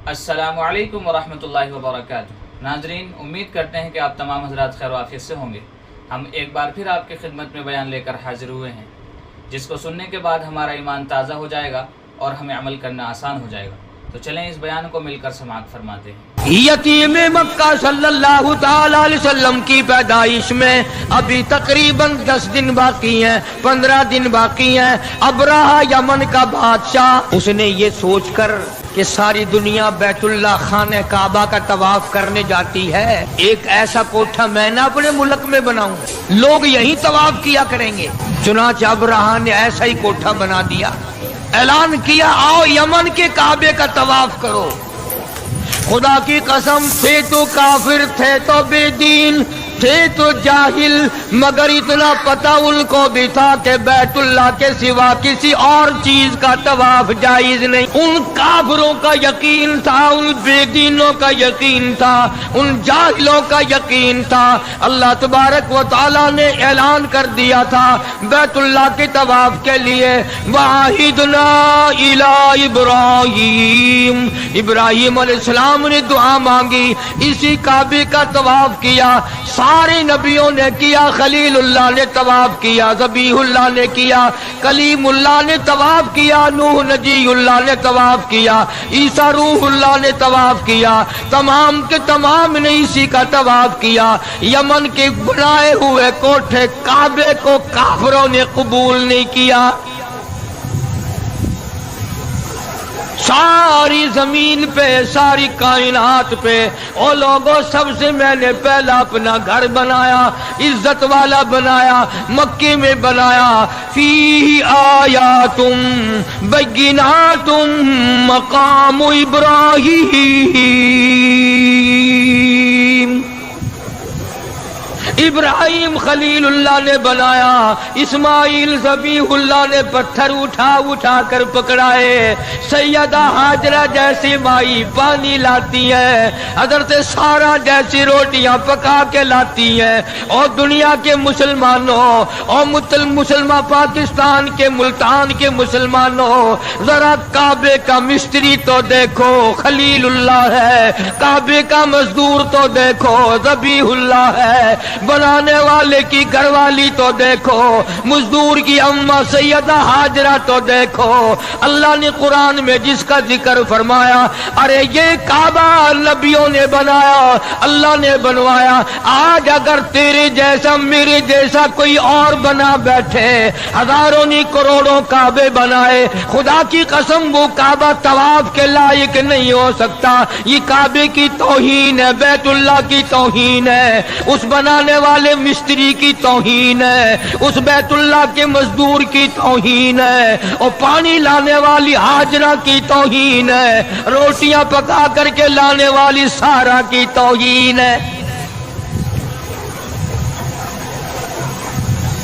السلام علیکم ورحمۃ اللہ وبرکاتہ۔ ناظرین، امید کرتے ہیں کہ آپ تمام حضرات خیر و عافیت سے ہوں گے۔ ہم ایک بار پھر آپ کی خدمت میں بیان لے کر حاضر ہوئے ہیں، جس کو سننے کے بعد ہمارا ایمان تازہ ہو جائے گا اور ہمیں عمل کرنا آسان ہو جائے گا۔ تو چلیں اس بیان کو مل کر سماعت فرماتے ہیں۔ یتیم مکہ صلی اللہ تعالی علیہ وسلم کی پیدائش میں ابھی تقریباً 10 دن باقی ہیں، 15 دن باقی ہیں۔ ابرہہ یمن کا بادشاہ، اس نے یہ سوچ کر کہ ساری دنیا بیت اللہ خانہ کعبہ کا طواف کرنے جاتی ہے، ایک ایسا کوٹھا میں نہ اپنے ملک میں بناؤں، لوگ یہیں طواف کیا کریں گے۔ چنانچہ ابرہہ نے ایسا ہی کوٹھا بنا دیا، اعلان کیا آؤ یمن کے کعبے کا طواف کرو۔ خدا کی قسم، تھے تو کافر، تھے تو بے دین، تھے تو جاہل، مگر اتنا پتہ ان کو بھی تھا کہ بیت اللہ کے سوا کسی اور چیز کا طواف جائز نہیں۔ ان کافروں کا یقین تھا، ان بے دینوں کا یقین تھا، ان جاہلوں کا یقین تھا۔ اللہ تبارک و تعالیٰ نے اعلان کر دیا تھا بیت اللہ کے طواف کے لیے، وَعَهِدْنَا إِلَىٰ إِبْرَاهِيمَ، ابراہیم علیہ السلام نے دعا مانگی، اسی کعبے کا طواف کیا۔ سارے نبیوں نے کیا، خلیل اللہ نے طواف کیا، ذبیح اللہ نے کیا، کلیم اللہ نے طواف کیا، نوح نجی اللہ نے طواف کیا، عیسیٰ روح اللہ نے طواف کیا، تمام کے تمام نے اسی کا طواف کیا۔ یمن کے بنائے ہوئے کوٹھے کعبے کو کافروں نے قبول نہیں کیا۔ ساری زمین پہ، ساری کائنات پہ او لوگوں، سب سے میں نے پہلا اپنا گھر بنایا، عزت والا بنایا، مکے میں بنایا۔ فیہ آیاتم بیناتم مقام ابراہیم، ابراہیم خلیل اللہ نے بنایا، اسماعیل ذبیح اللہ نے پتھر اٹھا اٹھا کر پکڑائے، سیدہ ہاجرہ جیسی مائی پانی لاتی ہے، حضرت سارہ جیسی روٹیاں پکا کے لاتی ہیں۔ اور دنیا کے مسلمانوں اور مسلمان پاکستان کے ملتان کے مسلمانوں، ذرا کعبے کا مستری تو دیکھو، خلیل اللہ ہے، کعبے کا مزدور تو دیکھو، ذبیح اللہ ہے، بنانے والے کی گھر والی تو دیکھو، مزدور کی اماں سیدہ ہاجرہ تو دیکھو۔ اللہ نے قرآن میں جس کا ذکر فرمایا، ارے یہ کعبہ نبیوں نے بنایا، اللہ نے بنوایا۔ آج اگر تیرے جیسا میرے جیسا کوئی اور بنا بیٹھے، ہزاروں نہیں کروڑوں کعبے بنائے، خدا کی قسم وہ کعبہ طواف کے لائق نہیں ہو سکتا۔ یہ کعبے کی توہین ہے، بیت اللہ کی توہین ہے، اس بنانے والے مستری کی توہین ہے، اس بیت اللہ کے مزدور کی توہین ہے، اور پانی لانے والی ہاجرہ کی توہین ہے، روٹیاں پکا کر کے لانے والی سارہ کی توہین ہے۔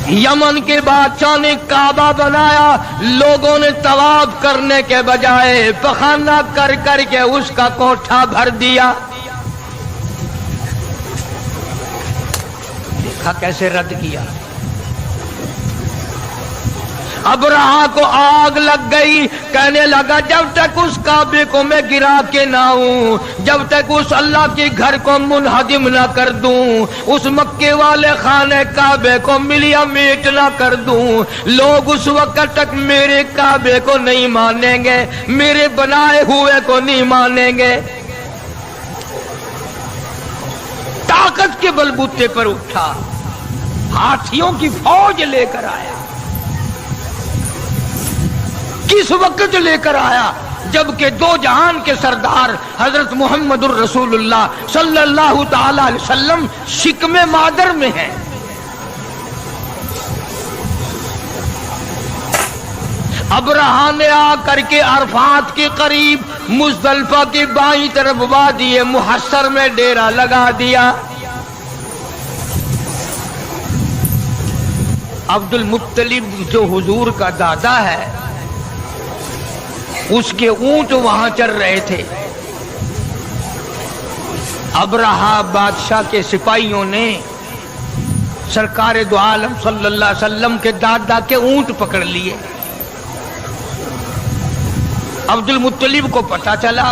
یمن کے بادشاہ نے کعبہ بنایا، لوگوں نے طواف کرنے کے بجائے پخانہ کر کر کے اس کا کوٹھا بھر دیا۔ دیکھا کیسے رد کیا۔ ابرہہ کو آگ لگ گئی، کہنے لگا جب تک اس کعبے کو میں گرا کے نہ ہوں، جب تک اس اللہ کے گھر کو منہدم نہ کر دوں، اس مکے والے خانے کعبے کو ملیا میٹ نہ کر دوں، لوگ اس وقت تک میرے کعبے کو نہیں مانیں گے، میرے بنائے ہوئے کو نہیں مانیں گے۔ طاقت کے بلبوتے پر اٹھا، ہاتھیوں کی فوج لے کر آیا۔ کس وقت لے کر آیا؟ جبکہ دو جہان کے سردار حضرت محمد الرسول اللہ صلی اللہ تعالی علیہ وسلم شکم مادر میں ہیں۔ ابرہہ نے آ کر کے عرفات کے قریب مزدلفہ کے بائیں طرف وادی محصر میں ڈیرا لگا دیا۔ عبد المطلب جو حضور کا دادا ہے، اس کے اونٹ وہاں چر رہے تھے۔ ابرہہ بادشاہ کے سپاہیوں نے سرکار دو عالم صلی اللہ علیہ وسلم کے دادا کے اونٹ پکڑ لیے۔ عبد المطلب کو پتا چلا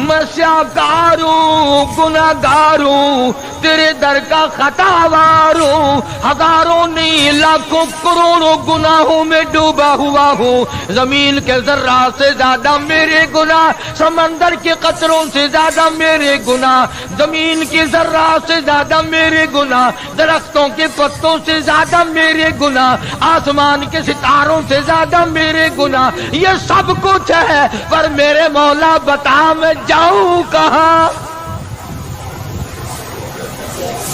میں سیاکار ہوں، گناہگار ہوں، تیرے در کا خطاوار ہوں، ہزاروں نہیں لاکھوں کروڑوں گناہوں میں ڈوبا ہوا ہوں، زمین کے ذرات سے زیادہ میرے گناہ، سمندر کے قطروں سے زیادہ میرے گناہ، زمین کی ذرات سے زیادہ میرے گناہ، درختوں کے پتوں سے زیادہ میرے گناہ، آسمان کے ستاروں سے زیادہ میرے گناہ، یہ سب کچھ ہے، پر میرے مولا بتا میں جاؤں کہاں؟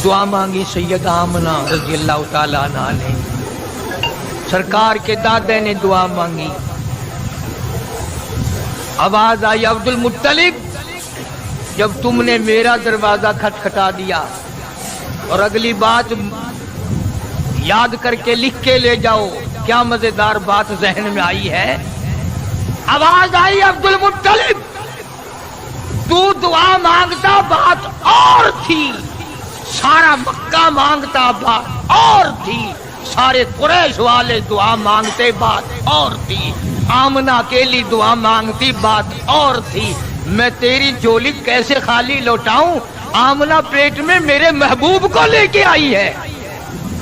دعا مانگی سید آمنہ رضی اللہ تعالیٰ عنہ نے، سرکار کے دادے نے دعا مانگی، آواز آئی عبد المطلب جب تم نے میرا دروازہ کھٹکھٹا دیا، اور اگلی بات یاد کر کے لکھ کے لے جاؤ، کیا مزیدار بات ذہن میں آئی ہے، آواز آئی عبد المطلب تو دعا مانگتا بات اور تھی، سارا مکہ مانگتا بات اور تھی، سارے قریش والے دعا مانگتے بات اور تھی، آمنہ کے لیے دعا مانگتی بات اور تھی، میں تیری جھولی کیسے خالی لوٹاؤں؟ آمنہ پیٹ میں میرے محبوب کو لے کے آئی ہے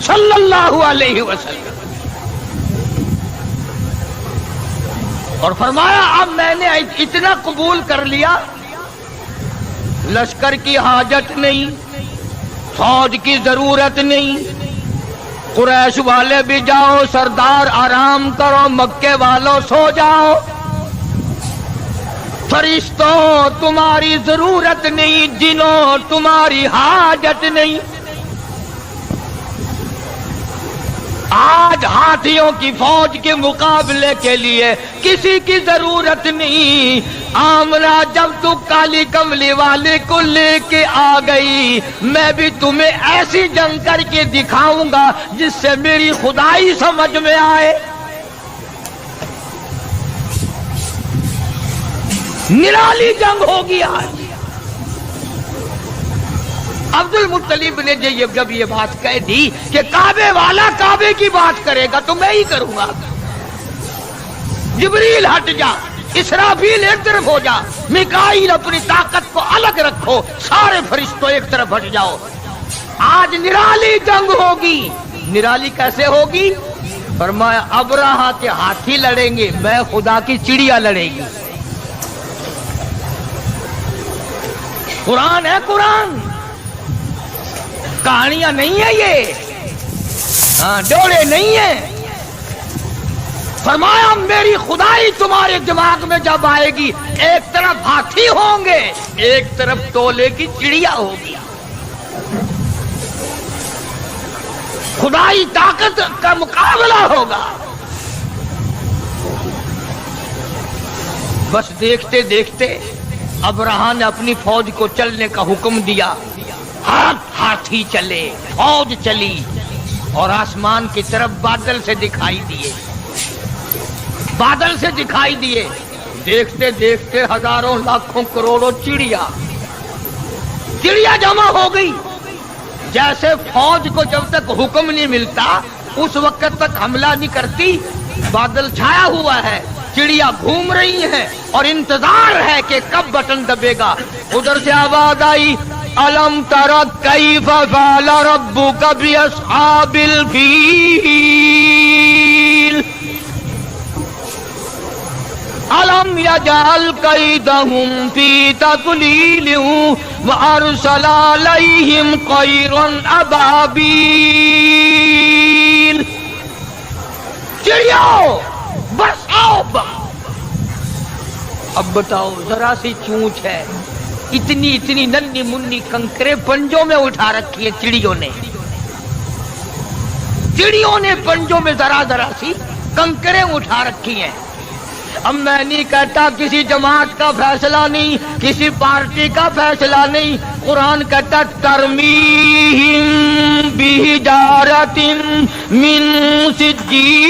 صلی اللہ علیہ وسلم، اور فرمایا اب میں نے اتنا قبول کر لیا، لشکر کی حاجت نہیں، فوج کی ضرورت نہیں، قریش والے بھی جاؤ، سردار آرام کرو، مکے والوں سو جاؤ، فرشتوں تمہاری ضرورت نہیں، جنوں تمہاری حاجت نہیں، آج ہاتھیوں کی فوج کے مقابلے کے لیے کسی کی ضرورت نہیں، آمنہ جب تو کالی کملی والے کو لے کے آ گئی، میں بھی تمہیں ایسی جنگ کر کے دکھاؤں گا جس سے میری خدائی سمجھ میں آئے۔ نرالی جنگ ہوگی آج۔ عبد المطلب نے جب یہ بات کہہ دی کہ کعبے والا کعبے کی بات کرے گا تو میں ہی کروں گا، جبریل ہٹ جا، اسرافیل ایک طرف ہو جا، میکائیل اپنی طاقت کو الگ رکھو، سارے فرشتوں ایک طرف ہٹ جاؤ، آج نرالی جنگ ہوگی۔ نرالی کیسے ہوگی؟ فرمایا ابرہہ کے ہاتھی لڑیں گے، میں خدا کی چڑیا لڑے گی۔ قرآن ہے، قرآن کہانیاں نہیں ہے، یہ ڈوڑے نہیں ہیں۔ فرمایا میری خدائی تمہارے دماغ میں جب آئے گی، ایک طرف ہاتھی ہوں گے، ایک طرف تولے کی چڑیا ہوگی، خدائی طاقت کا مقابلہ ہوگا۔ بس دیکھتے دیکھتے ابرہہ نے اپنی فوج کو چلنے کا حکم دیا، ہاتھی چلے، فوج چلی، اور آسمان کی طرف بادل سے دکھائی دیے، بادل سے دکھائی دیے، دیکھتے دیکھتے ہزاروں لاکھوں کروڑوں چڑیا جمع ہو گئی۔ جیسے فوج کو جب تک حکم نہیں ملتا اس وقت تک حملہ نہیں کرتی، بادل چھایا ہوا ہے، چڑیا گھوم رہی ہیں اور انتظار ہے کہ کب بٹن دبے گا۔ ادھر سے آواز آئی الم تر کیف فعل ربک باصحاب الفیل الم یجعل کیدہم فی تضلیل وارسل علیہم طیرا ابابیل۔ چڑیاؤ برساؤ بم۔ اب بتاؤ ذرا سی چونچ ہے، اتنی ننھی منی کنکرے پنجوں میں اٹھا رکھی ہے چڑیوں نے پنجوں میں ذرا سی کنکرے اٹھا رکھی ہیں۔ اب میں نہیں کہتا کسی جماعت کا فیصلہ نہیں، کسی پارٹی کا فیصلہ نہیں، قرآن کہتا ترمیہم بحجارۃ من سجیل،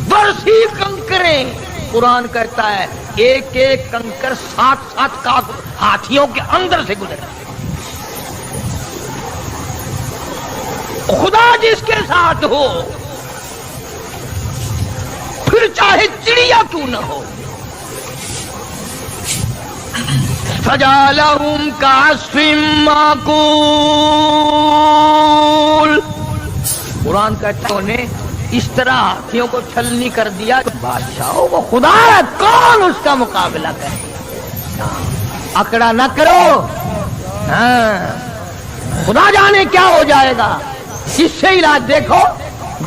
برسی کنکریں۔ قرآن کہتا ہے ایک ایک کنکر 7 کافر ہاتھیوں کے اندر سے گزرے۔ خدا جس کے ساتھ ہو پھر چاہے چڑیا کیوں نہ ہو، فجعلهم كعصف مأكول. قرآن کہتا ہے نے اس طرح ہاتھیوں کو چھلنی کر دیا. بادشاہوں وہ خدا ہے، کون اس کا مقابلہ کرے؟ اکڑا نہ کرو، ہاں خدا جانے کیا ہو جائے گا. اس سے علاج دیکھو،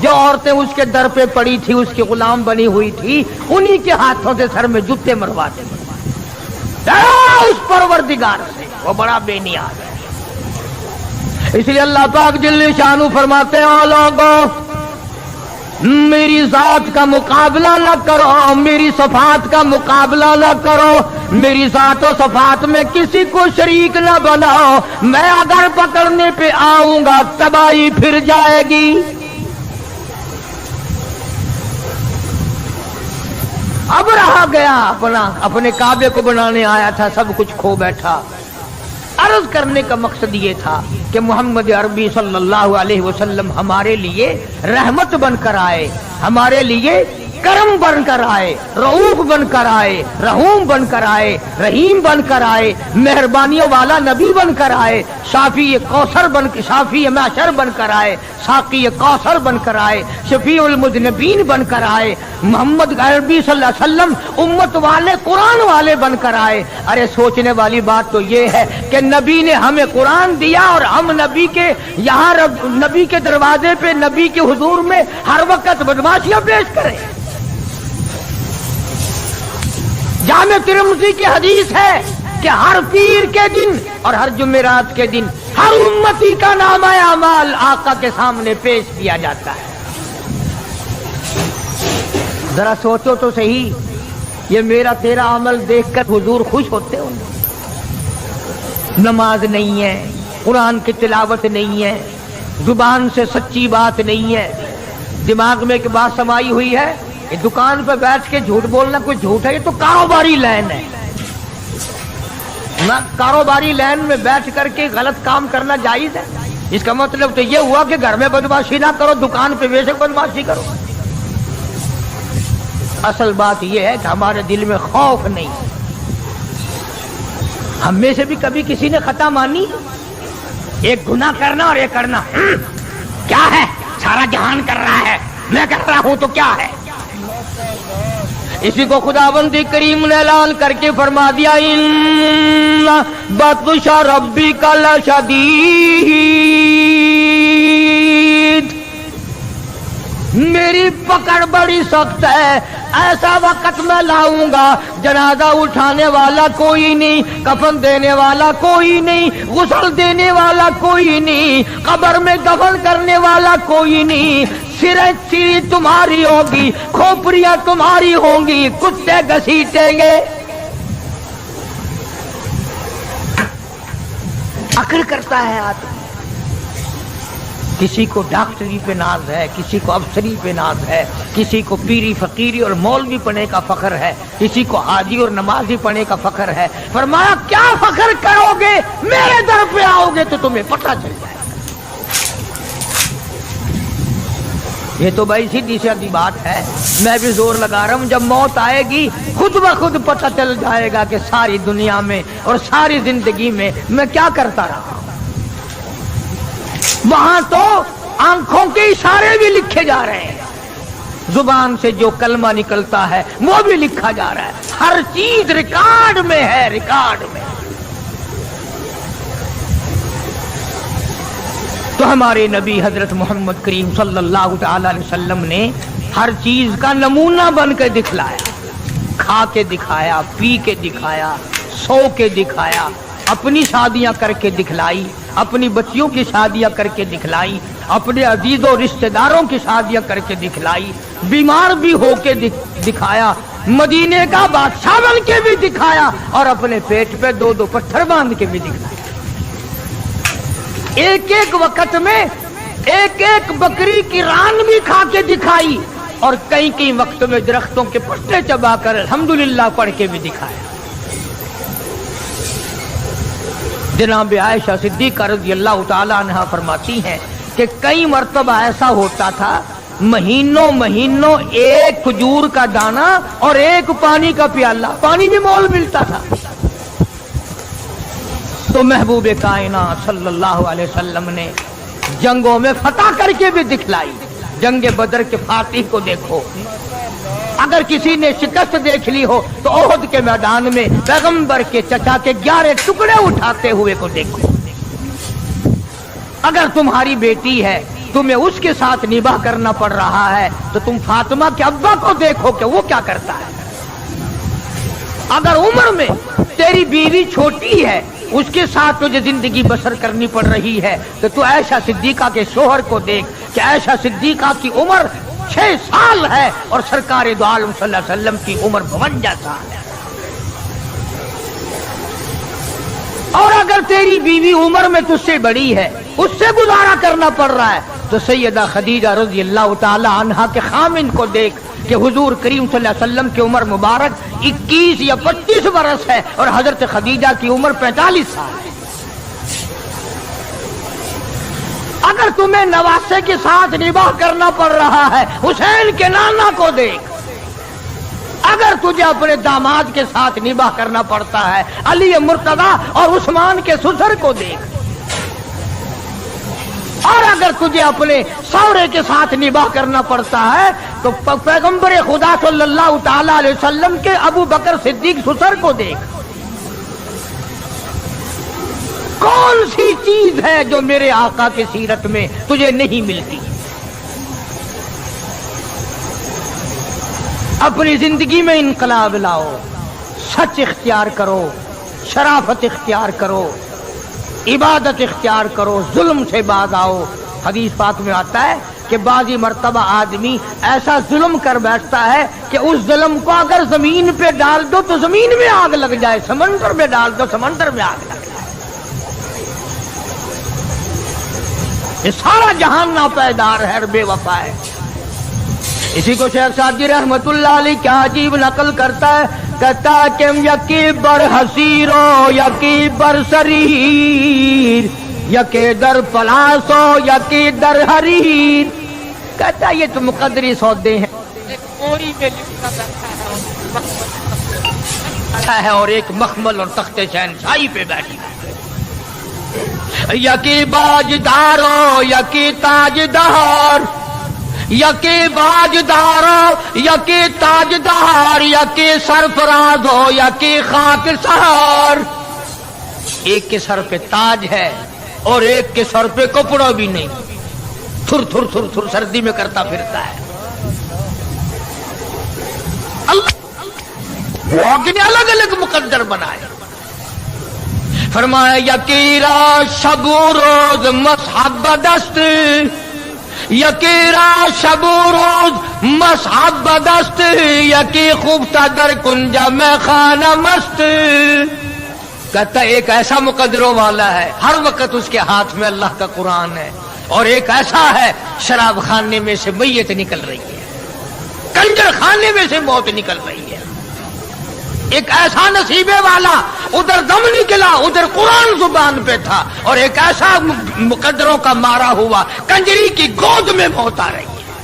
جو عورتیں اس کے در پہ پڑی تھی، اس کی غلام بنی ہوئی تھی، انہی کے ہاتھوں سے سر میں جوتے مرواتے. اس پروردگار سے وہ بڑا بے نیاز ہے. اس لیے اللہ پاک جل شانہ فرماتے ہیں لوگوں میری ذات کا مقابلہ نہ کرو، میری صفات کا مقابلہ نہ کرو، میری ذات و صفات میں کسی کو شریک نہ بناؤ. میں اگر پکڑنے پہ آؤں گا تباہی پھر جائے گی. اب رہا گیا اپنے کعبے کو بنانے آیا تھا، سب کچھ کھو بیٹھا. عرض کرنے کا مقصد یہ تھا کہ محمد عربی صلی اللہ علیہ وسلم ہمارے لیے رحمت بن کر آئے، ہمارے لیے کرم بن کر آئے، رؤوف بن کر آئے، رحوم بن کر آئے، رحیم بن کر آئے، مہربانیوں والا نبی بن کر آئے، شافی کوثر شافی معشر بن کر آئے، ساقی کوثر بن کر آئے، شفیع المذنبین بن کر آئے. محمد عربی صلی اللہ علیہ وسلم امت والے قرآن والے بن کر آئے. ارے سوچنے والی بات تو یہ ہے کہ نبی نے ہمیں قرآن دیا اور ہم نبی کے یہاں نبی کے دروازے پہ نبی کے حضور میں ہر وقت بدماشیاں پیش کریں. جامع ترمذی کی حدیث ہے کہ ہر پیر کے دن اور ہر جمعرات کے دن ہر امتی کا نامہ اعمال آقا کے سامنے پیش کیا جاتا ہے. ذرا سوچو تو صحیح، یہ میرا تیرا عمل دیکھ کر حضور خوش ہوتے ہوں گے؟ نماز نہیں ہے، قرآن کی تلاوت نہیں ہے، زبان سے سچی بات نہیں ہے، دماغ میں ایک بات سمائی ہوئی ہے کہ دکان پہ بیٹھ کے جھوٹ بولنا کوئی جھوٹ ہے، یہ تو کاروباری لائن ہے. نہ کاروباری لائن میں بیٹھ کر کے غلط کام کرنا جائز ہے. اس کا مطلب تو یہ ہوا کہ گھر میں بدماشی نہ کرو، دکان پہ بے شک بدماشی کرو. اصل بات یہ ہے کہ ہمارے دل میں خوف نہیں. ہم میں سے بھی کبھی کسی نے خطا مانی؟ ایک گناہ کرنا اور ایک کرنا کیا ہے؟ سارا جہان کر رہا ہے، میں کر رہا ہوں تو کیا ہے؟ اسی کو خداوند کریم نے اعلان کر کے فرما دیا ان بطش ربک لشدید، میری پکڑ بڑی سخت ہے. ایسا وقت میں لاؤں گا جنازہ اٹھانے والا کوئی نہیں، کفن دینے والا کوئی نہیں، غسل دینے والا کوئی نہیں، قبر میں دفن کرنے والا کوئی نہیں. سری تمہاری ہوگی، کھوپڑیاں تمہاری ہوں گی، کتے گھسیٹیں گے. عقل کرتا ہے آدمی. کسی کو ڈاکٹری پہ ناز ہے، کسی کو افسری پہ ناز ہے، کسی کو پیری فقیری اور مولوی پنے کا فخر ہے، کسی کو حاجی اور نمازی پنے کا فخر ہے. فرمایا کیا فخر کرو گے؟ میرے در پہ آؤ گے تو تمہیں پتہ چل جائے. یہ تو بھائی سیدھی سادھی بات ہے. میں بھی زور لگا رہا ہوں، جب موت آئے گی خود بخود پتہ چل جائے گا کہ ساری دنیا میں اور ساری زندگی میں میں کیا کرتا رہا. وہاں تو آنکھوں کے اشارے بھی لکھے جا رہے ہیں، زبان سے جو کلمہ نکلتا ہے وہ بھی لکھا جا رہا ہے. ہر چیز ریکارڈ میں ہے، ریکارڈ میں. تو ہمارے نبی حضرت محمد کریم صلی اللہ تعالی علیہ وسلم نے ہر چیز کا نمونہ بن کے دکھلایا. کھا کے دکھایا، پی کے دکھایا، سو کے دکھایا، اپنی شادیاں کر کے دکھلائی، اپنی بچیوں کی شادیاں کر کے دکھلائی، اپنے عزیز و رشتہ داروں کی شادیاں کر کے دکھلائی، بیمار بھی ہو کے دکھایا، مدینے کا بادشاہ بن کے بھی دکھایا، اور اپنے پیٹ پہ 2 پتھر باندھ کے بھی دکھلایا. ایک ایک وقت میں ایک ایک بکری کی ران بھی کھا کے دکھائی، اور کئی وقت میں درختوں کے پتے چبا کر الحمدللہ پڑھ کے بھی دکھایا. جناب عائشہ صدیقہ رضی اللہ تعالی عنہا فرماتی ہیں کہ کئی مرتبہ ایسا ہوتا تھا مہینوں ایک کھجور کا دانہ اور ایک پانی کا پیالہ، پانی بھی مول ملتا تھا. تو محبوب کائنات صلی اللہ علیہ وسلم نے جنگوں میں فتح کر کے بھی دکھلائی. جنگ بدر کے فاتح کو دیکھو. اگر کسی نے شکست دیکھ لی ہو تو احد کے میدان میں پیغمبر کے چچا کے 11 ٹکڑے اٹھاتے ہوئے کو دیکھو. اگر تمہاری بیٹی ہے تمہیں اس کے ساتھ نباہ کرنا پڑ رہا ہے تو تم فاطمہ کے ابا کو دیکھو کہ وہ کیا کرتا ہے. اگر عمر میں تیری بیوی چھوٹی ہے اس کے ساتھ تجھے زندگی بسر کرنی پڑ رہی ہے تو تو عائشہ صدیقہ کے شوہر کو دیکھ کہ عائشہ صدیقہ کی عمر 6 سال ہے اور سرکار دو عالم صلی اللہ علیہ وسلم کی عمر 52 سال ہے. اور اگر تیری بیوی عمر میں تجھ سے بڑی ہے اس سے گزارا کرنا پڑ رہا ہے تو سیدہ خدیجہ رضی اللہ تعالی عنہا کے خامن کو دیکھ کہ حضور کریم صلی اللہ علیہ وسلم کی عمر مبارک 21 یا 25 برس ہے اور حضرت خدیجہ کی عمر 45 سال ہے. اگر تمہیں نواسے کے ساتھ نباہ کرنا پڑ رہا ہے حسین کے نانا کو دیکھ. اگر تجھے اپنے داماد کے ساتھ نباہ کرنا پڑتا ہے علی مرتضیٰ اور عثمان کے سسر کو دیکھ. اور اگر تجھے اپنے سوہرے کے ساتھ نباہ کرنا پڑتا ہے تو پیغمبر خدا صلی اللہ تعالی علیہ وسلم کے ابو بکر صدیق سسر کو دیکھ. کون سی چیز ہے جو میرے آقا کی سیرت میں تجھے نہیں ملتی؟ اپنی زندگی میں انقلاب لاؤ، سچ اختیار کرو، شرافت اختیار کرو، عبادت اختیار کرو، ظلم سے باز آؤ. حدیث پاک میں آتا ہے کہ بعضی مرتبہ آدمی ایسا ظلم کر بیٹھتا ہے کہ اس ظلم کو اگر زمین پہ ڈال دو تو زمین میں آگ لگ جائے، سمندر میں ڈال دو سمندر میں آگ لگ جائے. یہ سارا جہان ناپائیدار ہے اور بے وفا ہے. اسی کو شیخ سعدی رحمت اللہ علیہ کیا عجیب نقل کرتا ہے، کہتا ہے کہ یکی بر حسیرو یکی بر سریر یکی در پلاسو یکی در حریر. کہتا ہے یہ تو مقدری سودے ہیں ہے اور ایک مخمل اور تخت شہنشاہی پہ بیٹھی ہے. یکی باجدارو یکی تاجدار یکی باجدارو یکی تاجدار یکی سرفراز ہو یکی خاک سہار. ایک کے سر پہ تاج ہے اور ایک کے سر پہ کپڑا بھی نہیں، تھر تھر تھر تھر سردی میں کرتا پھرتا ہے. اللہ نے الگ الگ مقدر بنائے. فرمایا یکی را شب و روز مصحب دست یکی را شب و روز مصحب دست یکی خوبتا در کنجا میں خانہ مست. کہتا ایک ایسا مقدروں والا ہے ہر وقت اس کے ہاتھ میں اللہ کا قرآن ہے، اور ایک ایسا ہے شراب خانے میں سے میت نکل رہی ہے، کنجر خانے میں سے موت نکل رہی ہے. ایک ایسا نصیبے والا ادھر دم نکلا ادھر قرآن زبان پہ تھا، اور ایک ایسا مقدروں کا مارا ہوا کنجری کی گود میں موت آ رہی ہے.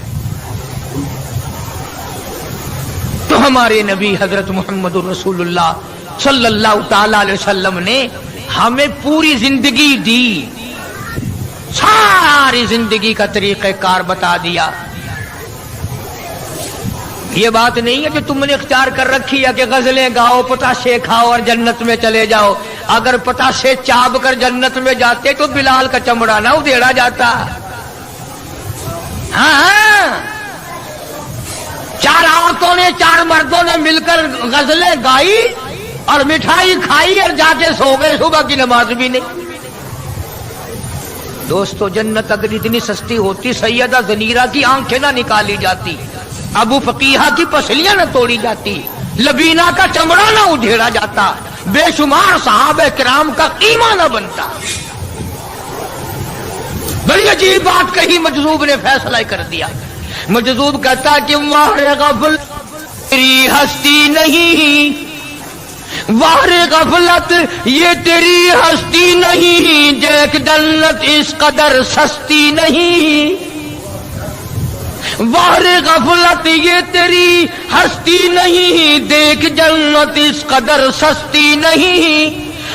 تو ہمارے نبی حضرت محمد رسول اللہ صلی اللہ تعالی علیہ وسلم نے ہمیں پوری زندگی دی، ساری زندگی کا طریقہ کار بتا دیا. یہ بات نہیں ہے کہ تم نے اختیار کر رکھی ہے کہ غزلیں گاؤ پتاشے کھاؤ اور جنت میں چلے جاؤ. اگر پتاشے چاب کر جنت میں جاتے تو بلال کا چمڑا نہ ادھیڑا جاتا. ہاں 4 عورتوں نے 4 مردوں نے مل کر غزلیں گائی اور مٹھائی کھائی اور جا کے سو گئے، صبح کی نماز بھی نہیں. دوستو جنت اگر اتنی سستی ہوتی سیدہ زنیرہ کی آنکھیں نہ نکالی جاتی، ابو فقیہہ کی پسلیاں نہ توڑی جاتی، لبینہ کا چمڑا نہ ادھیڑا جاتا، بے شمار صحابہ کرام کا قیمہ نہ بنتا. بڑی عجیب بات کہی مجذوب نے، فیصلہ کر دیا. مجذوب کہتا کہ واہ غفل تیری ہستی نہیں، واہ غفلت یہ تیری ہستی نہیں، دیکھ جنت اس قدر سستی نہیں. واہ غفلت یہ تیری ہستی نہیں، دیکھ جنت اس قدر سستی نہیں.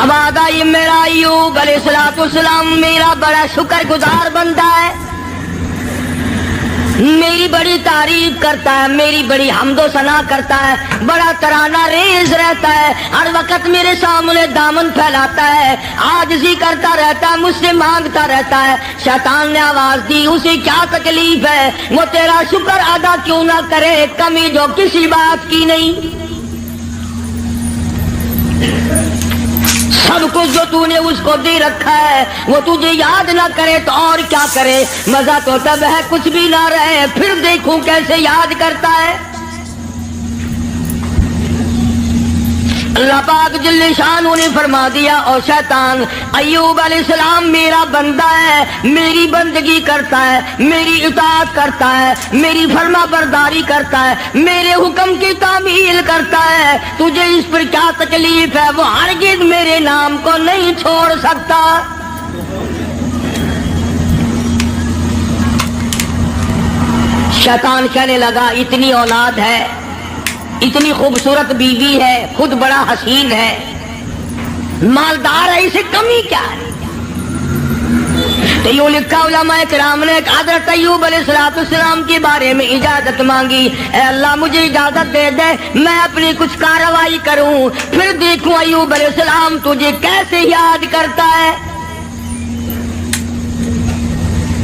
اب آدھا یہ میرا ایوب علیہ السلام میرا بڑا شکر گزار بندہ ہے، میری بڑی تعریف کرتا ہے، میری بڑی حمد و ثنا کرتا ہے، بڑا ترانہ ریز رہتا ہے، ہر وقت میرے سامنے دامن پھیلاتا ہے، عاجزی کرتا رہتا ہے، مجھ سے مانگتا رہتا ہے۔ شیطان نے آواز دی اسے کیا تکلیف ہے، وہ تیرا شکر ادا کیوں نہ کرے، کمی جو کسی بات کی نہیں، سب کچھ جو تو نے اس کو دے رکھا ہے وہ تجھے یاد نہ کرے تو اور کیا کرے، مزہ تو تب ہے کچھ بھی نہ رہے، پھر دیکھوں کیسے یاد کرتا ہے۔ اللہ پاک جل شانہ نے فرما دیا، او شیطان، ایوب علیہ السلام میرا بندہ ہے، میری بندگی کرتا ہے، میری اطاعت کرتا ہے، میری فرما برداری کرتا ہے، میرے حکم کی تعمیل کرتا ہے، تجھے اس پر کیا تکلیف ہے، وہ ہرگز میرے نام کو نہیں چھوڑ سکتا۔ شیطان کہنے لگا اتنی اولاد ہے، اتنی خوبصورت بیوی ہے، خود بڑا حسین ہے، مالدار ہے، اسے کمی کیا ہے؟ تو یوں لکھا علماء کرام نے کہ حضرت ایوب علیہ السلام کے بارے میں اجازت مانگی، اے اللہ مجھے اجازت دے دے میں اپنی کچھ کارروائی کروں، پھر دیکھوں ایوب علیہ السلام تجھے کیسے یاد کرتا ہے۔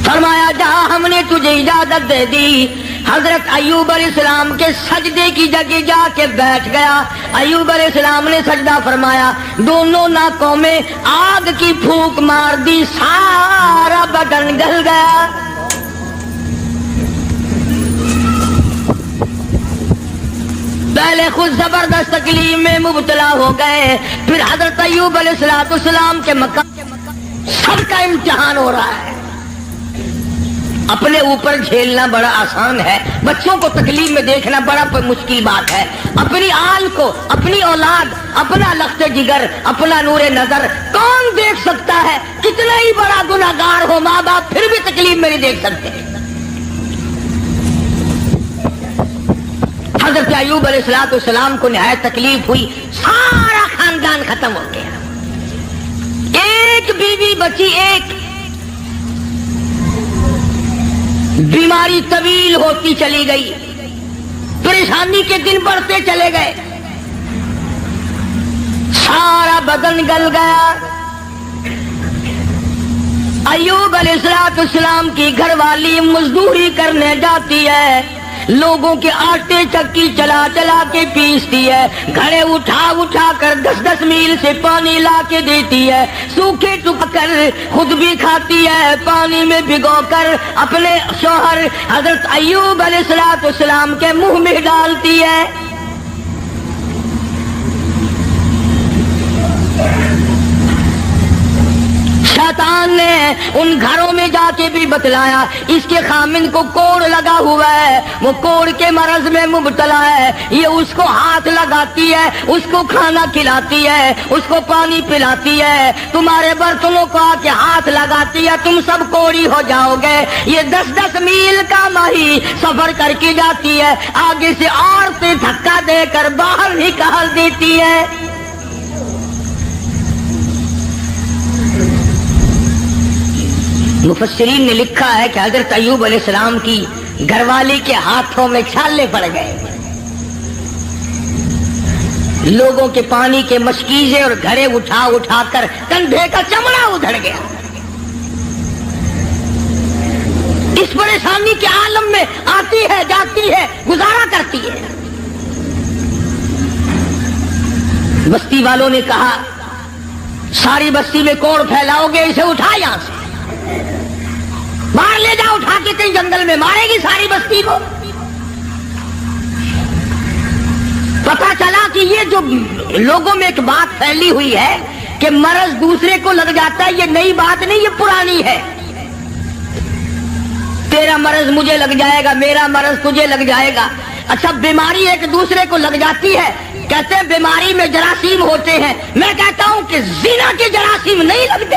فرمایا جہاں ہم نے تجھے اجازت دے دی، حضرت ایوب علیہ السلام کے سجدے کی جگہ جا کے بیٹھ گیا۔ ایوب علیہ السلام نے سجدہ فرمایا، دونوں ناکوں میں آگ کی پھونک مار دی، سارا بدن گل گیا۔ پہلے خود زبردست تکلیف میں مبتلا ہو گئے، پھر حضرت ایوب علیہ السلام کے مقام سب کا امتحان ہو رہا ہے۔ اپنے اوپر جھیلنا بڑا آسان ہے، بچوں کو تکلیف میں دیکھنا بڑا مشکل بات ہے، اپنی آل کو، اپنی اولاد، اپنا لخت جگر، اپنا نور نظر کون دیکھ سکتا ہے؟ کتنا ہی بڑا گناہگار ہو ماں باپ پھر بھی تکلیف میں نہیں دیکھ سکتے۔ حضرت ایوب علیہ السلام کو نہایت تکلیف ہوئی، سارا خاندان ختم ہو گیا، ایک بیوی بچی، ایک بیماری طویل ہوتی چلی گئی، پریشانی کے دن بڑھتے چلے گئے، سارا بدن گل گیا۔ ایوب علیہ السلام کی گھر والی مزدوری کرنے جاتی ہے، لوگوں کے آٹے چکی چلا چلا کے پیستی ہے، گھڑے اٹھا اٹھا کر 10-10 میل سے پانی لا کے دیتی ہے، سوکھے ٹک کر خود بھی کھاتی ہے، پانی میں بھگو کر اپنے شوہر حضرت ایوب علیہ السلام کے منہ میں ڈالتی ہے۔ شیطان نے ان گھروں میں جا کے بھی بتلایا، اس کے خامن کو کوڑ لگا ہوا ہے، وہ کوڑ کے مرض میں مبتلا ہے، یہ اس کو ہاتھ لگاتی ہے، اس کو کھانا کھلاتی ہے، اس کو پانی پلاتی ہے، تمہارے برتنوں کو آ کے ہاتھ لگاتی ہے، تم سب کوڑی ہو جاؤ گے۔ یہ 10-10 میل کا ماہی سفر کر کے جاتی ہے، آگے سے عورتیں دھکا دے کر باہر نکال دیتی ہے۔ مفسرین نے لکھا ہے کہ حضرت ایوب علیہ السلام کی گھر والی کے ہاتھوں میں چھالے پڑ گئے، لوگوں کے پانی کے مشکیزے اور گھڑے اٹھا اٹھا کر کندھے کا چمڑا ادھڑ گیا۔ اس پریشانی کے عالم میں آتی ہے، جاتی ہے، گزارا کرتی ہے۔ بستی والوں نے کہا ساری بستی میں کوڑ پھیلاؤ گے، اسے اٹھا یہاں سے باہر لے جاؤ، اٹھا کے کہیں جنگل میں مارے گی ساری بستی کو۔ پتا چلا کہ یہ جو لوگوں میں ایک بات پھیلی ہوئی ہے کہ مرض دوسرے کو لگ جاتا ہے، یہ نئی بات نہیں، یہ پرانی ہے۔ تیرا مرض مجھے لگ جائے گا، میرا مرض تجھے لگ جائے گا۔ اچھا بیماری ایک دوسرے کو لگ جاتی ہے، کہتے ہیں بیماری میں جراثیم ہوتے ہیں، میں کہتا ہوں کہ زنا کے جراثیم نہیں لگتے،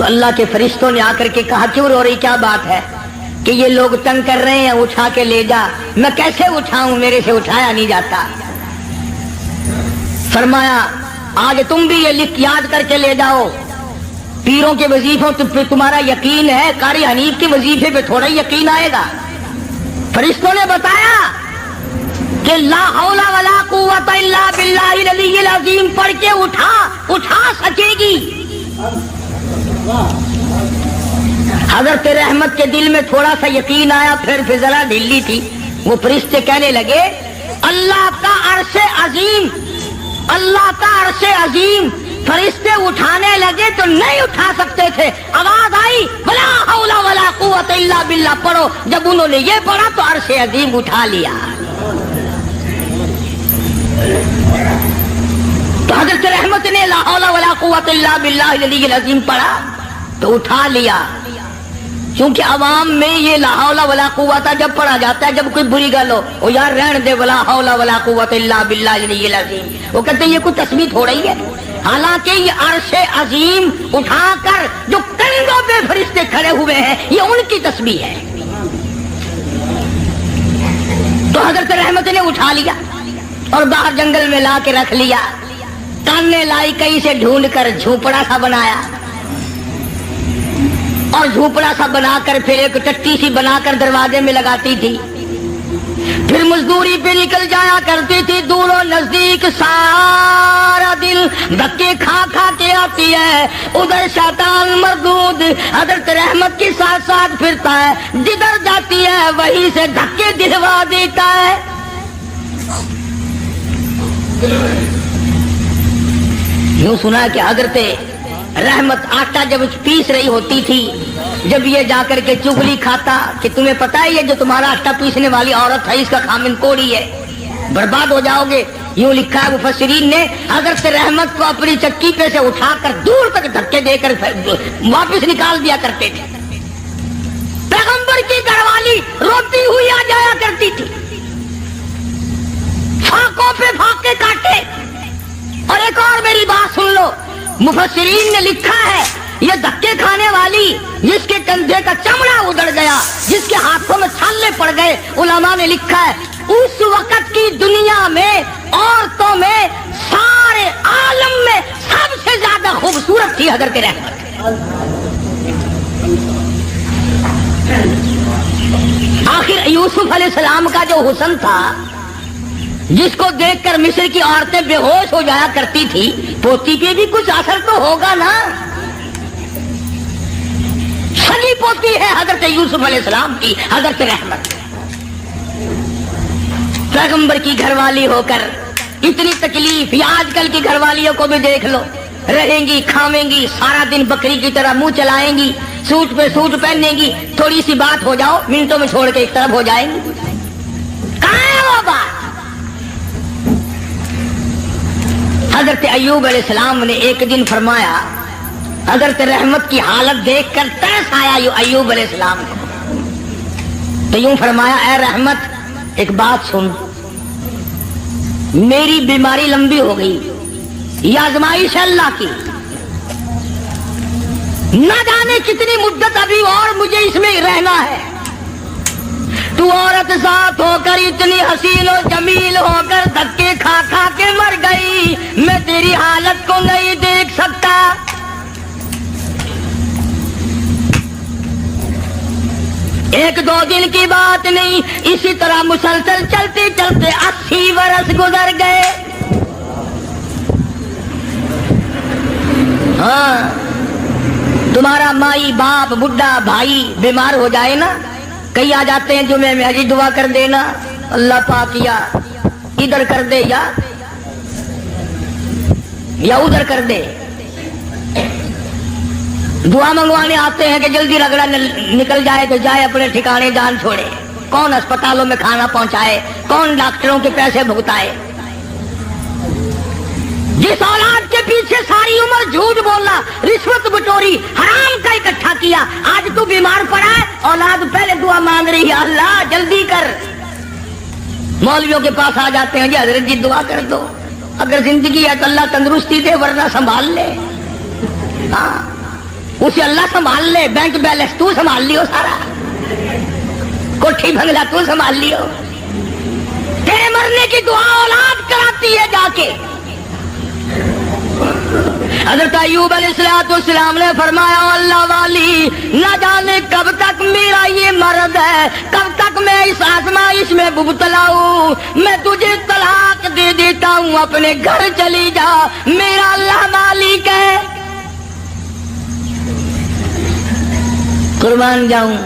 تو اللہ کے فرشتوں نے آ کر کے کہا کیوں رو رہی, کیا بات ہے؟ کہ یہ لوگ تنگ کر رہے ہیں, اٹھا کے لے جا. میں کیسے اٹھاؤں, میرے سے اٹھایا نہیں جاتا. فرمایا آج تم بھی یہ لکھ یاد کر کے لے جاؤ, پیروں کے وظیفوں پہ تمہارا یقین ہے, قاری حنیف کے وظیفے پہ تھوڑا یقین آئے گا. فرشتوں نے بتایا کہ لا حول ولا قوت الا باللہ العلی العظیم پڑھ کے اٹھا سکے گی. حضرت رحمت کے دل میں تھوڑا سا یقین آیا, پھر ذرا ڈھیلی تھی. وہ فرشتے کہنے لگے اللہ کا عرش عظیم, اللہ کا عرش عظیم. فرشتے اٹھانے لگے تو نہیں اٹھا سکتے تھے. آواز آئی ولا حول ولا قوت الا باللہ پڑھو. جب انہوں نے یہ پڑھا تو عرش عظیم اٹھا لیا. تو حضرت رحمت نے لا حول ولا قوت الا باللہ العلی العظیم پڑھا تو اٹھا لیا. کیونکہ عوام میں یہ لا حول ولا قوت جب پڑھا جاتا ہے, جب کوئی بری گل ہو, وہ یار رہن دے ولا حول ولا قوت الا باللہ العلی العظیم, وہ کہتے ہیں یہ کوئی تسبیح ہو رہی ہے. حالانکہ یہ عرش عظیم اٹھا کر جو کندھوں پہ فرشتے کھڑے ہوئے ہیں یہ ان کی تسبیح ہے. تو حضرت رحمت نے اٹھا لیا اور باہر جنگل میں لا کے رکھ لیا. کاننے لائی کہیں سے ڈھونڈ کر جھوپڑا سا بنایا, اور جھوپڑا سا بنا کر پھر ایک ٹٹی سی بنا کر دروازے میں لگاتی تھی. پھر مزدوری پہ نکل جایا کرتی تھی. دور و نزدیک سارا دل دھکے کھا کھا کے آتی ہے. ادھر شیطان مردود حضرت رحمت کے ساتھ ساتھ پھرتا ہے, جدھر جاتی ہے وہیں سے دھکے دلوا دیتا ہے. یوں سنا کہ حضرت رحمت آٹا جب پیس رہی ہوتی تھی, جب یہ جا کر کے چگلی کھاتا کہ تمہیں پتا ہے یہ جو تمہارا آٹا پیسنے والی عورت ہے اس کا خامن کوڑی ہے, برباد ہو جاؤ گے. یوں لکھا ہے مفسرین نے, حضرت رحمت کو اپنی چکی پہ سے اٹھا کر دور تک دھکے دے کر واپس نکال دیا کرتے تھے. پیغمبر کی گھر والی روتی ہوئی آ جایا کرتی تھی, فاقوں پہ فاقے کاٹے. اور ایک اور میری بات سن لو, مفسرین نے لکھا ہے یہ دھکے کھانے والی جس کے کندھے کا چمڑا اڑ گیا, جس کے ہاتھوں میں چھالے پڑ گئے, علماء نے لکھا ہے اس وقت کی دنیا میں عورتوں میں سارے عالم میں سب سے زیادہ خوبصورت تھی حضرت رحمت. آخر یوسف علیہ السلام کا جو حسن تھا جس کو دیکھ کر مصر کی عورتیں بے ہوش ہو جایا کرتی تھی, پوتی پہ بھی کچھ اثر تو ہوگا نا. سگی پوتی ہے حضرت یوسف علیہ السلام کی حضرت رحمت. پیغمبر کی گھر والی ہو کر اتنی تکلیف. یا آج کل کی گھر والیوں کو بھی دیکھ لو, رہیں گی کھاویں گی سارا دن بکری کی طرح منہ چلائیں گی, سوٹ پہ سوٹ پہنیں گی, تھوڑی سی بات ہو جاؤ منٹوں میں چھوڑ کے ایک طرف ہو جائیں گی. کہاں ہے وہ بات؟ حضرت ایوب علیہ السلام نے ایک دن فرمایا, حضرت رحمت کی حالت دیکھ کر ترس آیا ایوب علیہ السلام کو, تو یوں فرمایا اے رحمت ایک بات سن, میری بیماری لمبی ہو گئی, یہ آزمائش ہے اللہ کی, نہ جانے کتنی مدت ابھی اور مجھے اس میں رہنا ہے. تو عورت ذات ہو کر اتنی حسین و جمیل ہو کر دھکے کھا کھا کے مر گئی, میں تیری حالت کو نہیں دیکھ سکتا. ایک دو دن کی بات نہیں, اسی طرح مسلسل چلتے چلتے 80 برس گزر گئے. ہاں, تمہارا مائی باپ بڈھا بھائی بیمار ہو جائے نا, کئی آ جاتے ہیں جمعے میں حجی دعا کر دینا, اللہ پاک یا ادھر کر دے یا ادھر کر دے. دعا منگوانے آتے ہیں کہ جلدی رگڑا نکل جائے تو جائے اپنے ٹھکانے جان چھوڑے. کون اسپتالوں میں کھانا پہنچائے, کون ڈاکٹروں کے پیسے بھگتائے. جس اولاد کے پیچھے ساری عمر جھوٹ بولنا, رشوت بٹوری, حرام کا اکٹھا کیا, آج تو بیمار پڑا ہے, اولاد پہلے دعا مانگ رہی ہے اللہ جلدی کر. مولویوں کے پاس آ جاتے ہیں جی حضرت جی دعا کر دو, اگر زندگی ہے تو اللہ تندرستی دے ورنہ سنبھال لے. ہاں, اسے اللہ سنبھال لے، بینک بیلنس تو سنبھال لیو، سارا کوٹھی بنگلہ تو سنبھال لیو، تیرے مرنے کی دعا اولاد کراتی ہے جا کے۔ حضرت ایوب علیہ السلام نے فرمایا اللہ والی، نہ جانے کب تک میرا یہ مرض ہے، کب تک میں اس آزمائش میں مبتلا ہوں، میں تجھے طلاق دے دیتا ہوں، اپنے گھر چلی جا، میرا اللہ مالک ہے۔ قربان جاؤں۔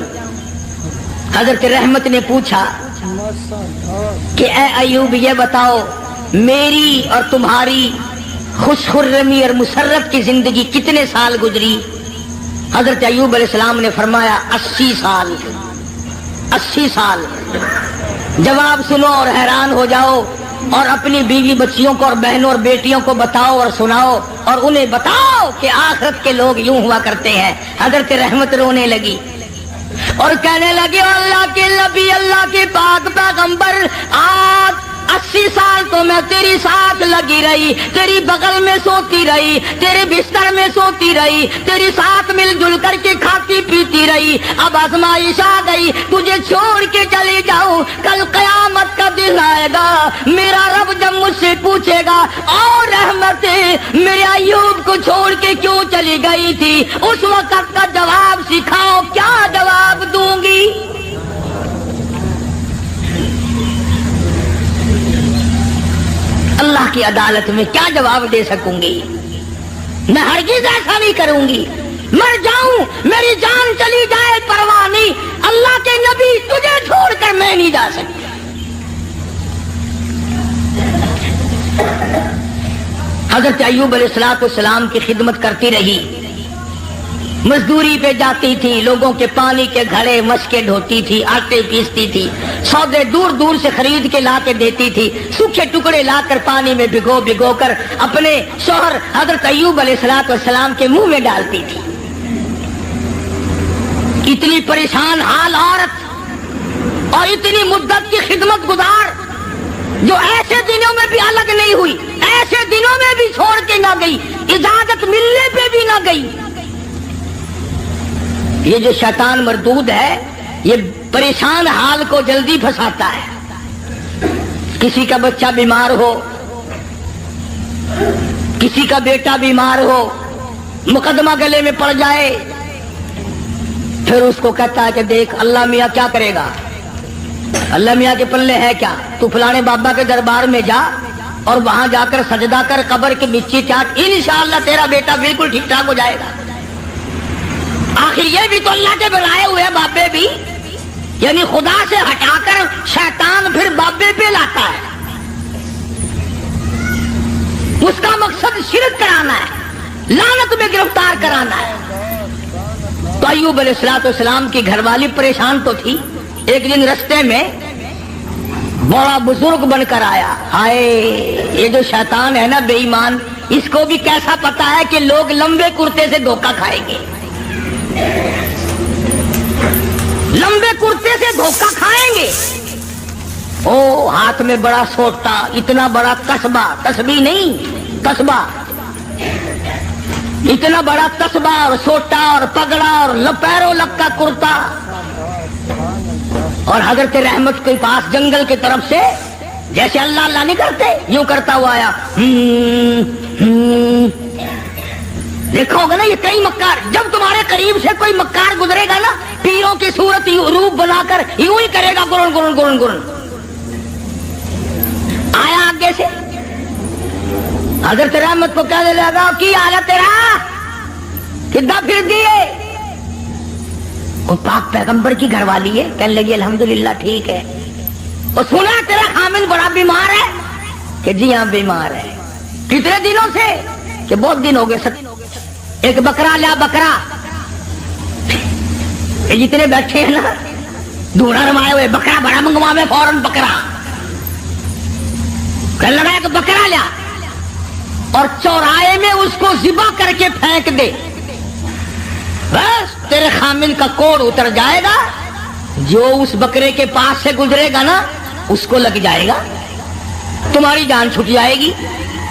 حضرت رحمت نے پوچھا کہ اے ایوب یہ بتاؤ میری اور تمہاری خوش خرمی اور مسرت کی زندگی کتنے سال گزری؟ حضرت ایوب علیہ السلام نے فرمایا 80 سال۔ 80 سال۔ جواب سنو اور حیران ہو جاؤ، اور اپنی بیوی بچیوں کو اور بہنوں اور بیٹیوں کو بتاؤ اور سناؤ، اور انہیں بتاؤ کہ آخرت کے لوگ یوں ہوا کرتے ہیں۔ حضرت رحمت رونے لگی اور کہنے لگے اللہ کے نبی، اللہ کے پاک پیغمبر، آج 80 سال تو میں تیری ساتھ لگی رہی، تیری بغل میں سوتی رہی، تیرے بستر میں سوتی رہی، تیری ساتھ مل جل کر کے کھاتی پیتی رہی، اب آزمائش آ گئی، تجھے چھوڑ کے چلی جاؤں، کل قیامت کا دن آئے گا، میرا رب جب مجھ سے پوچھے گا اور رحمت میرے ایوب کو چھوڑ کے کیوں چلی گئی تھی، اس وقت کا جواب سکھاؤ، کیا جواب دوں گی؟ اللہ کی عدالت میں کیا جواب دے سکوں گی؟ میں ہرگز ایسا نہیں کروں گی، مر جاؤں، میری جان چلی جائے پرواہ نہیں، اللہ کے نبی تجھے چھوڑ کر میں نہیں جا سکتی۔ حضرت ایوب علیہ السلام کی خدمت کرتی رہی، مزدوری پہ جاتی تھی، لوگوں کے پانی کے گھڑے مشکیں ڈھوتی تھی، آٹے پیستی تھی، سودے دور دور سے خرید کے لا کے دیتی تھی، سوکھے ٹکڑے لا کر پانی میں بھگو بھگو کر اپنے شوہر حضرت ایوب علیہ السلام کے منہ میں ڈالتی تھی۔ اتنی پریشان حال عورت اور اتنی مدت کی خدمت گزار جو ایسے دنوں میں بھی الگ نہیں ہوئی، ایسے دنوں میں بھی چھوڑ کے نہ گئی، اجازت ملنے پہ بھی نہ گئی۔ یہ جو شیطان مردود ہے یہ پریشان حال کو جلدی پھنساتا ہے۔ کسی کا بچہ بیمار ہو، کسی کا بیٹا بیمار ہو، مقدمہ گلے میں پڑ جائے، پھر اس کو کہتا ہے کہ دیکھ اللہ میاں کیا کرے گا، اللہ میاں کے پلے ہے کیا، تو فلانے بابا کے دربار میں جا اور وہاں جا کر سجدہ کر، قبر کی مچی چاٹ، انشاءاللہ تیرا بیٹا بالکل ٹھیک ٹھاک ہو جائے گا۔ آخر یہ بھی تو اللہ کے بنائے ہوئے بابے بھی، یعنی خدا سے ہٹا کر شیطان پھر بابے پہ لاتا ہے، اس کا مقصد شرک کرانا ہے، لعنت میں گرفتار کرانا ہے۔ تو ایوب علیہ السلام کی گھر والی پریشان تو تھی۔ ایک دن رستے میں بڑا بزرگ بن کر آیا، ہائے یہ جو شیطان ہے نا بے ایمان، اس کو بھی کیسا پتا ہے کہ لوگ لمبے کرتے سے دھوکہ کھائیں گے، لمبے کرتے سے دھوکہ کھائیں گے۔ او ہاتھ میں بڑا سوٹا، اتنا بڑا قصبہ، تسبیح نہیں قصبہ، اتنا بڑا قصبہ اور سوٹا اور پگڑا اور پیروں لگ کا کرتا، اور حضرت رحمت کے پاس جنگل کی طرف سے جیسے اللہ اللہ نہیں کرتے یوں کرتا ہوا آیا۔ دیکھا ہوگا نا یہ کئی مکار، جب تمہارے قریب سے کوئی مکار گزرے گا نا پیروں کی صورت روپ بنا کر یوں ہی کرے گا، گرن گرن گرن گرن۔ آیا آگے سے حضرت رحمت کو کہنے لگا کی حال ہے تیرا، کدھر پھر دیے؟ وہ پاک پیغمبر کی گھر والی ہے، کہنے لگی الحمدللہ ٹھیک ہے۔ اور سنا تیرا خامن بڑا بیمار ہے، کہ جی ہاں بیمار ہے۔ کتنے دنوں سے؟ کہ بہت دن ہو گئے۔ ایک بکرا لیا، بکرا یہ جتنے بیٹھے ہیں نا دھوڑا رمائے ہوئے، بکرا بڑا منگواوے فوراً بکرا، کہنے لگا ایک بکرا لیا اور چوراہے میں اس کو ذبح کر کے پھینک دے، بس تیرے خامن کا کوڑ اتر جائے گا، جو اس بکرے کے پاس سے گزرے گا نا اس کو لگ جائے گا، تمہاری جان چھٹ جائے گی۔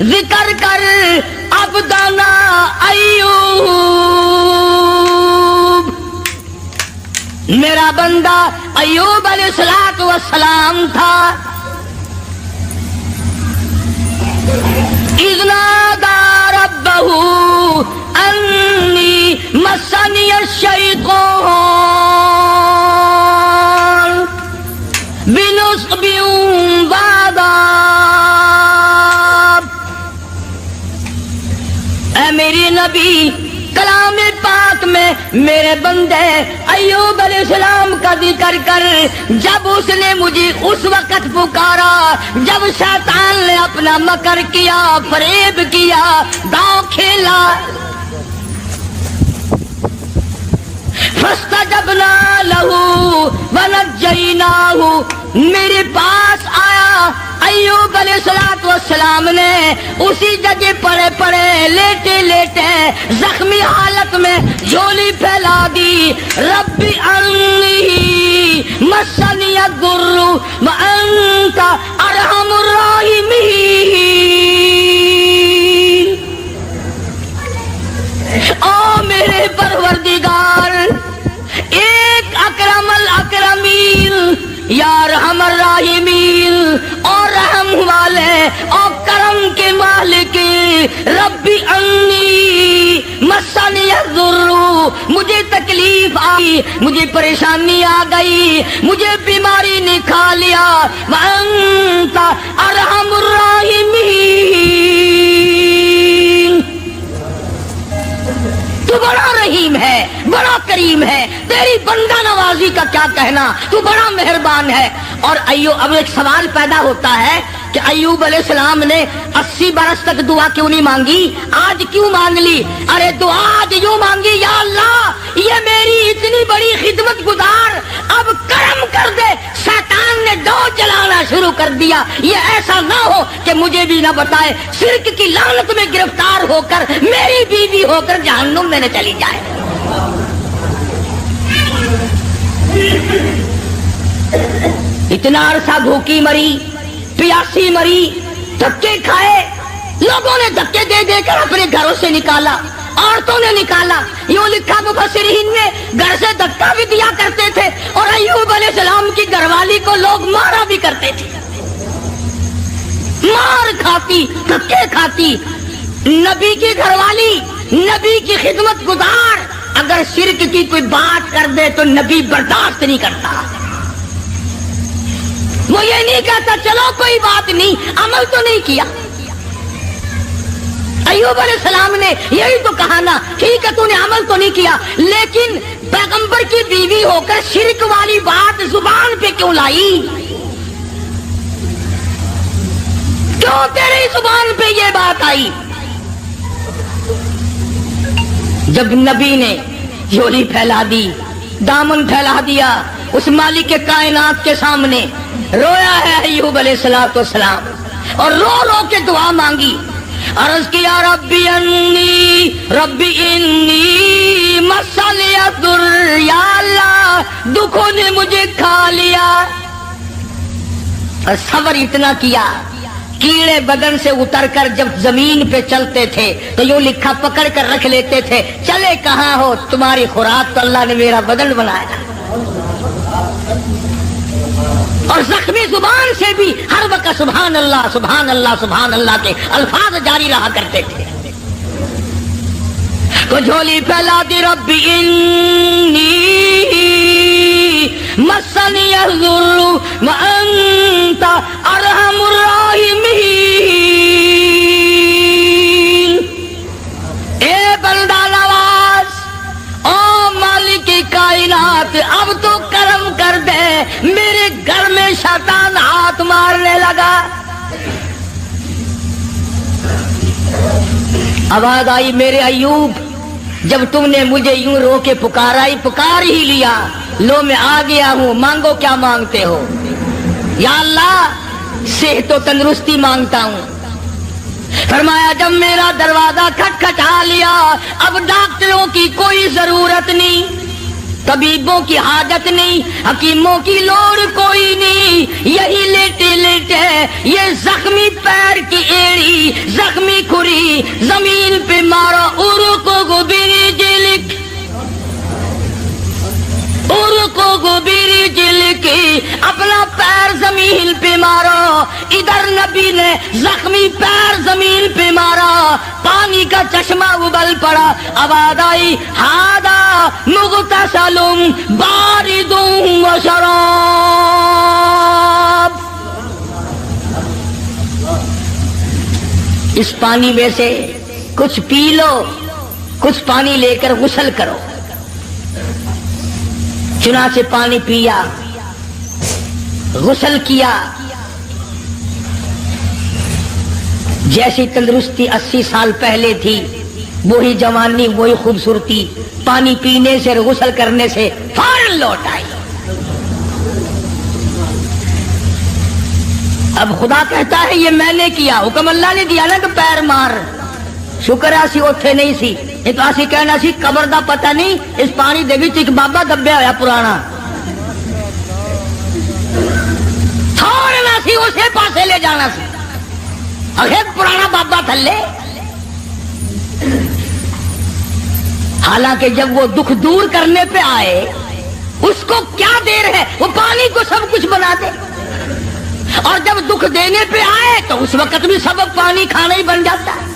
ذکر کر عبدنا ایوب، میرا بندہ ایوب علیہ السلام تھا. اذ نادى ربه انی مسنی الشیطان بنصب وعذاب. اے میری نبی، کلام پاک میں میرے بندے ایوب علیہ السلام کا ذکر کر. جب اس نے مجھے اس وقت پکارا جب شیطان نے اپنا مکر کیا، فریب کیا، داؤ کھیلا. فاستجبنا له ونجیناہ، میرے پاس آیا ایوب علیہ السلام نے اسی جگہ پڑے پڑے لیٹے لیٹے زخمی حالت میں جھولی پھیلا دی. رب انی مسنی الضر وانت ارحم الراحمین. او میرے پروردگار، ایک اکرم الاکرمین، یا رحم الراحمین، اور رحم والے اور کرم کے مالک. رب انی مسنی الضر، مجھے تکلیف آئی، مجھے پریشانی آ گئی، مجھے بیماری نے کھا لیا. وانت ارحم الراحمین، تو بڑا رحیم ہے، بڑا کریم ہے، تیری بندہ نوازی کا کیا کہنا، تو بڑا مہربان ہے. اور اب ایک سوال پیدا ہوتا ہے کہ ایوب علیہ السلام نے 80 برس تک دعا کیوں نہیں مانگی، آج کیوں مانگ لی؟ ارے دعا آج یوں مانگی، یا اللہ یہ میری اتنی بڑی خدمت گزار، اب کرم کر دے. شیطان نے دو جلانا شروع کر دیا، یہ ایسا نہ ہو کہ مجھے بھی نہ بتائے، شرک کی لعنت میں گرفتار ہو کر میری بیوی ہو کر جہنم میں نہ چلی جائے. اتنا عرصہ بھوکی مری، پیاسی مری، دھکے کھائے، لوگوں نے دھکے دے دے کر اپنے گھروں سے نکالا، عورتوں نے نکالا. یوں لکھا مفسرین نے گھر سے دھکا بھی دیا کرتے تھے، اور ایوب علیہ السلام کی گھر والی کو لوگ مارا بھی کرتے تھے. مار کھاتی، دھکے کھاتی. نبی کی گھر والی، نبی کی خدمت گزار اگر شرک کی کوئی بات کر دے تو نبی برداشت نہیں کرتا. وہ یہ نہیں کہتا چلو کوئی بات نہیں، عمل تو نہیں کیا. ایوب علیہ السلام نے یہی تو کہا نا، ٹھیک ہے تو نے عمل تو نہیں کیا، لیکن پیغمبر کی بیوی ہو کر شرک والی بات زبان پہ کیوں لائی؟ کیوں تیری زبان پہ یہ بات آئی؟ جب نبی نے جھولی پھیلا دی، دامن پھیلا دیا اس مالک کے کائنات کے سامنے، رویا ہے ایوب علیہ السلام اور رو رو کے دعا مانگی. عرض کیا ربی انی مسنی الضر، یا اللہ دکھوں نے مجھے کھا لیا. اور صبر اتنا کیا، کیڑے بدن سے اتر کر جب زمین پہ چلتے تھے تو یوں لکھا پکڑ کر رکھ لیتے تھے، چلے کہاں ہو، تمہاری خوراک تو اللہ نے میرا بدن بنایا. اور زخمی زبان سے بھی ہر وقت سبحان اللہ سبحان اللہ سبحان اللہ کے الفاظ جاری رہا کرتے تھے. تو جھولی پھیلا دی، رب انی مسنی الضر وانت ارحم الراحمین. اے بندہ نواز، او مالک کائنات، اب تو کرم کر دے، میرے گھر میں شیطان ہاتھ مارنے لگا. آواز آئی، میرے ایوب جب تم نے مجھے یوں رو کے پکارا، پکار ہی لیا، لو میں آ گیا ہوں، مانگو کیا مانگتے ہو؟ یا اللہ صحت و تندرستی مانگتا ہوں. فرمایا جب میرا دروازہ کھٹکھٹا لیا، اب ڈاکٹروں کی کوئی ضرورت نہیں، طبیبوں کی حاجت نہیں، حکیموں کی لوڑ کوئی نہیں، یہی لیٹے لیٹے یہ زخمی پیر کی ایڑی، زخمی کھری زمین پہ مارو، ارکو گبری جلک، ارکو گبری جلک، اپنا پیر زمین پہ مارو۔ ادھر نبی نے زخمی پیر زمین پہ مارا، پانی کا چشمہ ابل پڑا، آواز آئی ہادا مغتسل بارد و شراب۔ اس پانی میں سے کچھ پی لو، کچھ پانی لے کر غسل کرو۔ چنانچہ پانی پیا، غسل کیا، جیسی تندرستی 80 سال پہلے تھی وہی جوانی وہی خوبصورتی پانی پینے سے غسل کرنے سے فوراً لوٹ آئی۔ اب خدا کہتا ہے یہ میں نے کیا، حکم اللہ نے دیا نا کہ پیر مار، شکر اسی اوتھے نہیں سی، یہ تو اسی کہنا سی قبر دا پتہ نہیں، اس پانی دے وچ ایک بابا دبیا ہویا پرانا، چھوڑنا سی اسے پاسے لے جانا سی، اگر پرانا بابا تھلے۔ حالانکہ جب وہ دکھ دور کرنے پہ آئے اس کو کیا دیر ہے، وہ پانی کو سب کچھ بنا دے، اور جب دکھ دینے پہ آئے تو اس وقت بھی سبب پانی کھانا ہی بن جاتا ہے۔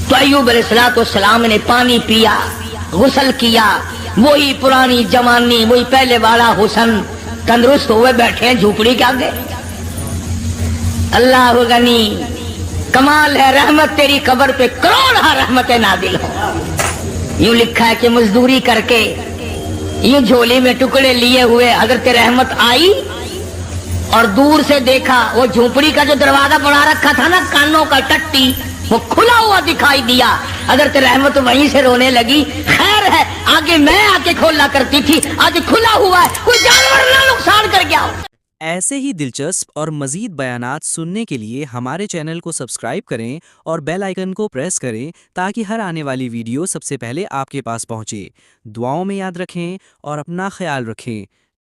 تو ایوب علیہ السلام نے پانی پیا، غسل کیا، وہی پرانی جوانی وہی پہلے والا حسن، تندرست ہوئے بیٹھے ہیں جھوپڑی کے آگے۔ اللہ غنی، کمال ہے رحمت تیری قبر پہ کروڑ رحمتیں نازل ہو۔ یوں لکھا ہے کہ مزدوری کر کے یوں جھولی میں ٹکڑے لیے ہوئے حضرت رحمت آئی اور دور سے دیکھا وہ جھوپڑی کا جو دروازہ بنا رکھا تھا نا کانوں کا ٹٹی، وہ کھلا ہوا دکھائی دیا۔ حضرت رحمت وہیں سے رونے لگی، خیر ہے آگے میں آ کے کھولا کرتی تھی، آج کھلا ہوا ہے، کوئی جانور نہ نقصان کر گیا ہو۔ ایسے ہی دلچسپ اور مزید بیانات سننے کے لیے ہمارے چینل کو سبسکرائب کریں اور بیل آئیکن کو پریس کریں تاکہ ہر آنے والی ویڈیو سب سے پہلے آپ کے پاس پہنچے۔ دعاؤں میں یاد رکھیں اور اپنا خیال رکھیں۔